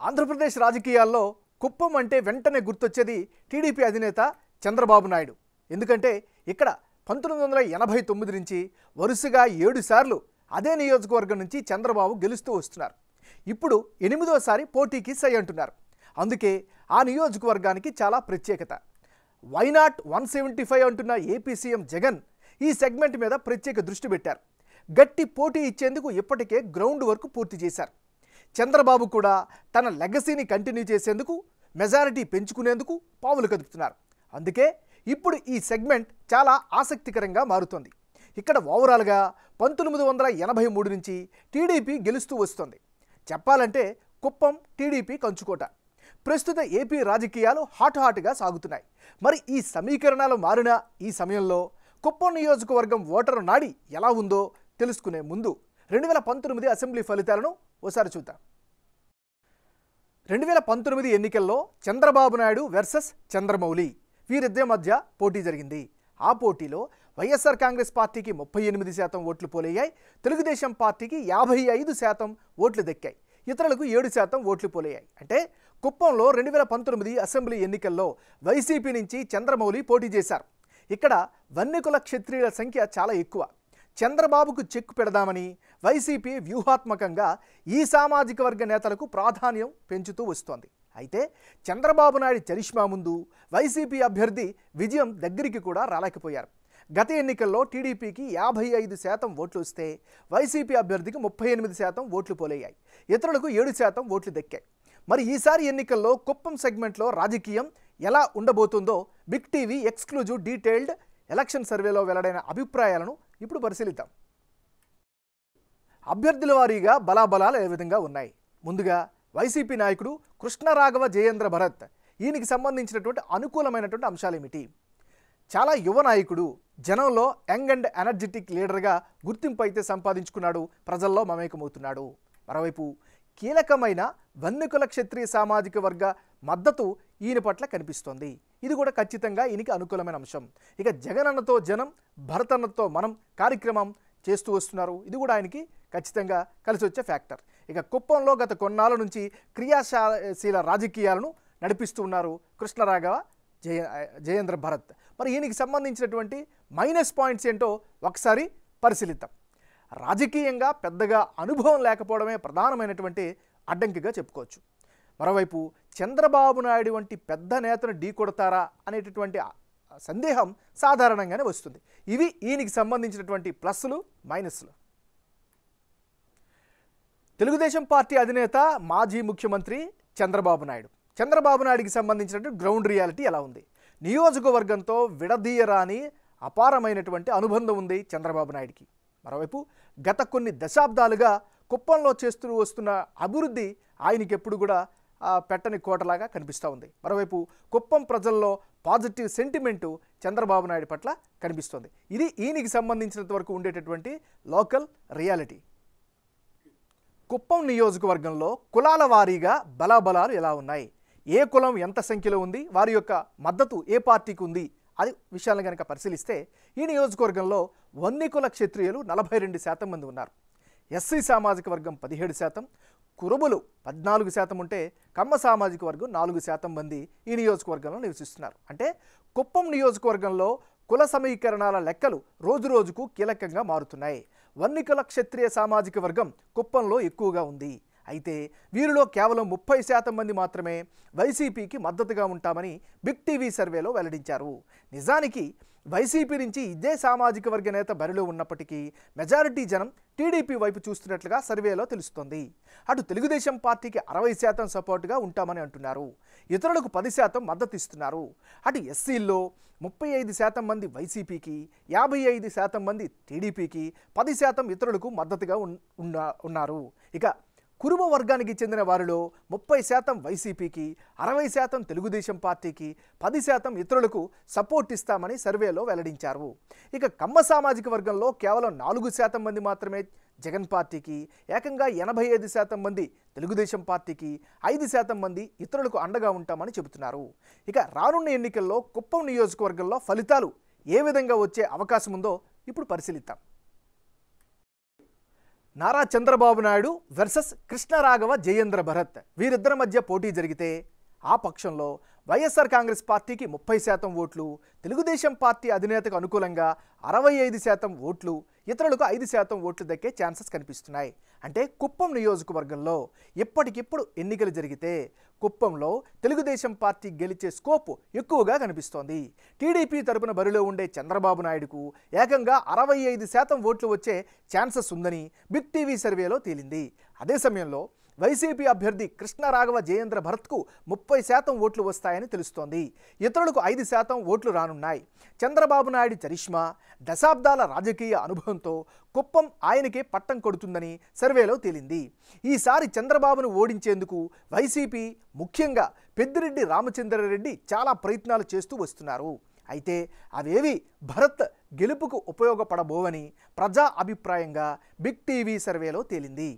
ఆంధ్రప్రదేశ్ రాజకీయాల్లో కుప్పం అంటే వెంటనే గుర్తొచ్చేది టీడీపీ అధినేత చంద్రబాబు నాయుడు. ఎందుకంటే ఇక్కడ 1989 నుంచి వరుసగా 7 సార్లు అదే నియోజకవర్గం నుంచి చంద్రబాబు గెలుస్తూ వస్తున్నారు. ఇప్పుడు 8వ సారి పోటీకి సై అంటున్నారు. అందుకే ఆ నియోజకవర్గానికి చాలా ప్రత్యేకత. వైనాట్ 175 అంటున్న ఏపీ సీఎం జగన్ ఈ సెగ్మెంట్ మీద ప్రత్యేక దృష్టి పెట్టారు. గట్టి పోటీ ఇచ్చేందుకు ఇప్పటికే గ్రౌండ్ వర్క్ పూర్తి చేశారు. చంద్రబాబు కూడా తన లెగసీని కంటిన్యూ చేసేందుకు, మెజారిటీ పెంచుకునేందుకు పావులు కదుపుతున్నారు. అందుకే ఇప్పుడు ఈ సెగ్మెంట్ చాలా ఆసక్తికరంగా మారుతోంది. ఇక్కడ ఓవరాల్గా 1983 నుంచి టీడీపీ గెలుస్తూ వస్తుంది. చెప్పాలంటే కుప్పం టీడీపీ కంచుకోట. ప్రస్తుత ఏపీ రాజకీయాలు హాట్గా సాగుతున్నాయి. మరి ఈ సమీకరణాలు మారిన ఈ సమయంలో కుప్పం నియోజకవర్గం ఓటరు నాడి ఎలా ఉందో తెలుసుకునే ముందు 2019 అసెంబ్లీ ఫలితాలను ఓసారి చూద్దాం. 2019 ఎన్నికల్లో చంద్రబాబు నాయుడు వర్సెస్ చంద్రమౌళి వీరిద్దరి మధ్య పోటీ జరిగింది. ఆ పోటీలో వైఎస్ఆర్ కాంగ్రెస్ పార్టీకి 38% ఓట్లు పోలయ్యాయి. తెలుగుదేశం పార్టీకి 55% ఓట్లు దక్కాయి. ఇతరులకు 7% ఓట్లు పోలయ్యాయి. అంటే కుప్పంలో 2019 అసెంబ్లీ ఎన్నికల్లో వైసీపీ నుంచి చంద్రమౌళి పోటీ చేశారు. ఇక్కడ వన్యకుల క్షత్రియుల సంఖ్య చాలా ఎక్కువ. చంద్రబాబుకు చెక్కు పెడదామని వైసీపీ వ్యూహాత్మకంగా ఈ సామాజిక వర్గ నేతలకు ప్రాధాన్యం పెంచుతూ వస్తోంది. అయితే చంద్రబాబు నాయుడు చరిష్మా ముందు వైసీపీ అభ్యర్థి విజయం దగ్గరికి కూడా రాలేకపోయారు. గత ఎన్నికల్లో టీడీపీకి 55% ఓట్లు వస్తే వైసీపీ అభ్యర్థికి 38% ఓట్లు పోలయ్యాయి. ఇతరులకు 7% ఓట్లు దక్కాయి. మరి ఈసారి ఎన్నికల్లో కుప్పం సెగ్మెంట్లో రాజకీయం ఎలా ఉండబోతుందో big TV exclusive detailed election సర్వేలో వెల్లడైన అభిప్రాయాలను ఇప్పుడు పరిశీలిద్దాం. అభ్యర్థుల వారీగా బలాబలాలు ఏ విధంగా ఉన్నాయి? ముందుగా వైసీపీ నాయకుడు కృష్ణరాఘవ జయేంద్ర భరత్. ఈయనకి సంబంధించినటువంటి అనుకూలమైనటువంటి అంశాలు ఏమిటి? చాలా యువ నాయకుడు, జనంలో యంగ్ అండ్ ఎనర్జెటిక్ లీడర్గా గుర్తింపు అయితే సంపాదించుకున్నాడు, ప్రజల్లో మమేకమవుతున్నాడు. మరోవైపు కీలకమైన వన్యకుల క్షత్రియ సామాజిక వర్గ మద్దతు ఈయన పట్ల కనిపిస్తోంది. ఇది కూడా ఖచ్చితంగా ఈయనకి అనుకూలమైన అంశం. ఇక జగనన్నతో జనం, భరతన్నతో మనం కార్యక్రమం చేస్తూ వస్తున్నారు. ఇది కూడా ఆయనకి ఖచ్చితంగా కలిసి వచ్చే ఫ్యాక్టర్. ఇక కుప్పంలో గత కొన్నాళ్ళ నుంచి క్రియాశీల రాజకీయాలను నడిపిస్తూ ఉన్నారు కృష్ణరాఘవ జయేంద్ర భరత్. మరి ఈయనకి సంబంధించినటువంటి మైనస్ పాయింట్స్ ఏంటో ఒకసారి పరిశీలిద్దాం. రాజకీయంగా పెద్దగా అనుభవం లేకపోవడమే ప్రధానమైనటువంటి అడ్డంకిగా చెప్పుకోవచ్చు. మరోవైపు చంద్రబాబు నాయుడు వంటి పెద్ద నేతను ఢీకొడతారా అనేటటువంటి సందేహం సాధారణంగానే వస్తుంది. ఇవి ఈయనకి సంబంధించినటువంటి ప్లస్లు, మైనస్లు. తెలుగుదేశం పార్టీ అధినేత, మాజీ ముఖ్యమంత్రి చంద్రబాబు నాయుడు. చంద్రబాబు నాయుడికి సంబంధించినటువంటి గ్రౌండ్ రియాలిటీ ఎలా ఉంది? నియోజకవర్గంతో విడదీయరాని అపారమైనటువంటి అనుబంధం ఉంది చంద్రబాబు నాయుడికి. మరోవైపు గత కొన్ని దశాబ్దాలుగా కుప్పంలో చేస్తూ వస్తున్న అభివృద్ధి ఆయనకి ఎప్పుడు కూడా పెట్టని కోటలాగా కనిపిస్తూ ఉంది. మరోవైపు కుప్పం ప్రజల్లో పాజిటివ్ సెంటిమెంటు చంద్రబాబు నాయుడు పట్ల కనిపిస్తోంది. ఇది ఈయనకి సంబంధించినంత వరకు ఉండేటటువంటి లోకల్ రియాలిటీ. కుప్పం నియోజకవర్గంలో కులాల వారీగా బలాబలాలు ఎలా ఉన్నాయి? ఏ కులం ఎంత సంఖ్యలో ఉంది? వారి యొక్క మద్దతు ఏ పార్టీకి ఉంది? అది విషయాలను కనుక పరిశీలిస్తే ఈ నియోజకవర్గంలో వన్యకుల క్షత్రియులు 42% మంది ఉన్నారు. ఎస్సీ సామాజిక వర్గం 17%, కురుబులు 14% ఉంటే కమ్మ సామాజిక వర్గం 4% మంది ఈ నియోజకవర్గంలో నివసిస్తున్నారు. అంటే కుప్పం నియోజకవర్గంలో కుల సమీకరణాల లెక్కలు రోజురోజుకు కీలకంగా మారుతున్నాయి. వన్యకుల క్షత్రియ సామాజిక వర్గం కుప్పంలో ఎక్కువగా ఉంది. అయితే వీరిలో కేవలం 30% మంది మాత్రమే వైసీపీకి మద్దతుగా ఉంటామని బిగ్ టీవీ సర్వేలో వెల్లడించారు. నిజానికి వైసీపీ నుంచి ఇదే సామాజిక వర్గ నేత బరిలో ఉన్నప్పటికీ మెజారిటీ జనం టీడీపీ వైపు చూస్తున్నట్లుగా సర్వేలో తెలుస్తోంది. అటు తెలుగుదేశం పార్టీకి 60% సపోర్టుగా ఉంటామని అంటున్నారు. ఇతరులకు 10% మద్దతు ఇస్తున్నారు. అటు ఎస్సీల్లో 35% మంది వైసీపీకి, 55% మంది టీడీపీకి, 10% ఇతరులకు మద్దతుగా ఉన్నారు. ఇక కురుమ వర్గానికి చెందిన వారిలో 30% వైసీపీకి, 60% తెలుగుదేశం పార్టీకి, 10% ఇతరులకు సపోర్ట్ ఇస్తామని సర్వేలో వెల్లడించారు. ఇక కమ్మ సామాజిక వర్గంలో కేవలం 4% మంది మాత్రమే జగన్ పార్టీకి, ఏకంగా 85% మంది తెలుగుదేశం పార్టీకి, 5% మంది ఇతరులకు అండగా ఉంటామని చెబుతున్నారు. ఇక రానున్న ఎన్నికల్లో కుప్పం నియోజకవర్గంలో ఫలితాలు ఏ విధంగా వచ్చే అవకాశం ఉందో ఇప్పుడు పరిశీలిద్దాం. నారా చంద్రబాబు నాయుడు వర్సెస్ కృష్ణరాఘవ జయేంద్ర భరత్ వీరిద్దరి మధ్య పోటీ జరిగితే ఆ పక్షంలో వైఎస్ఆర్ కాంగ్రెస్ పార్టీకి 30% ఓట్లు, తెలుగుదేశం పార్టీ అధినేతకు అనుకూలంగా 65% ఓట్లు, ఇతరులకు 5% ఓట్లు దక్కే ఛాన్సెస్ కనిపిస్తున్నాయి. అంటే కుప్పం నియోజకవర్గంలో ఇప్పటికిప్పుడు ఎన్నికలు జరిగితే కుప్పంలో తెలుగుదేశం పార్టీ గెలిచే స్కోప్ ఎక్కువగా కనిపిస్తోంది. టీడీపీ తరపున బరిలో ఉండే చంద్రబాబు నాయుడుకు ఏకంగా 65% ఓట్లు వచ్చే ఛాన్సెస్ ఉందని బిగ్ టీవీ సర్వేలో తేలింది. అదే సమయంలో వైసీపీ అభ్యర్థి కృష్ణరాఘవ జయేంద్ర భరత్కు 30% ఓట్లు వస్తాయని తెలుస్తోంది. ఇతరులకు 5% ఓట్లు రానున్నాయి. చంద్రబాబు నాయుడు చరిష్మా, దశాబ్దాల రాజకీయ అనుభవంతో కుప్పం ఆయనకే పట్టం కొడుతుందని సర్వేలో తేలింది. ఈసారి చంద్రబాబును ఓడించేందుకు వైసీపీ, ముఖ్యంగా పెద్దిరెడ్డి రామచంద్రారెడ్డి చాలా ప్రయత్నాలు చేస్తూ వస్తున్నారు. అయితే అవేవి భరత్ గెలుపుకు ఉపయోగపడబోవని ప్రజా అభిప్రాయంగా బిగ్ టీవీ సర్వేలో తేలింది.